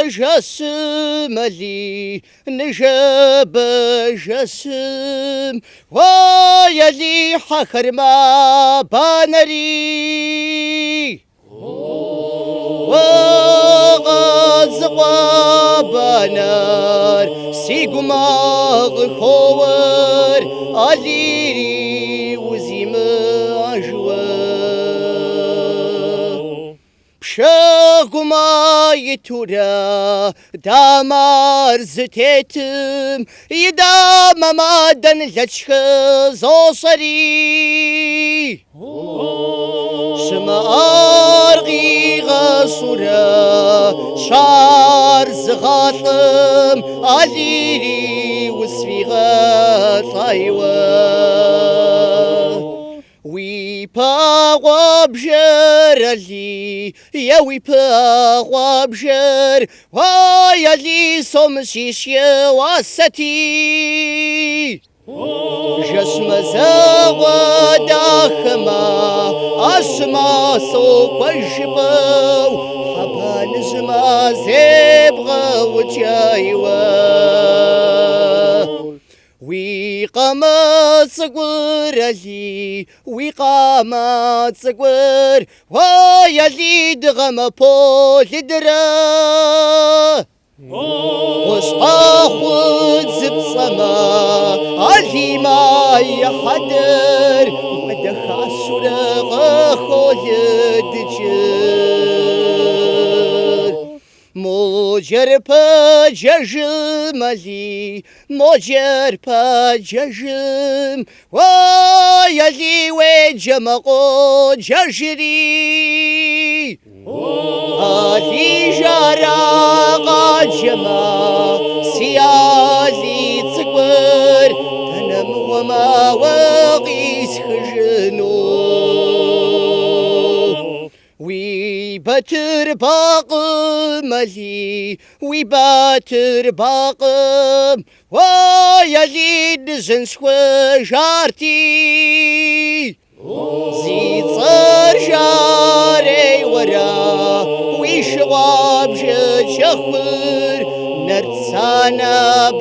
نجبجسم لي نجبجسم ويلي حخر ما بانري وغزق بانر سيقماغ خور أليري وزيم عجوة بشاقما يتورا دامار زتيتم يدام مادن لتشخ زوصري شما أرغي غصورا شار زغاطم أليري وسفيغا طايوة ويبا وابجر لي يا ويبا وابجر ويا لي سومسيش يا واساتي جسم زاوى داخما أسما سوق الجبو حبان زما زبغة وجايوة ويقامت صقور لي ويقامت صقور ويا لي دغم بول درا وصاخد زب سما علي ما يحضر ودخل سرغ خولد جر موجر بججم لي موجر بججم ويلي وجمقو ججري علي جرى جما سيازي تكبر تنم وما وغيس خجنو ويبتر باقم لي ويبتر باقم ويلي نزن سوجارتي زيد صار جاري ورا ويشواب جخور نرتسانا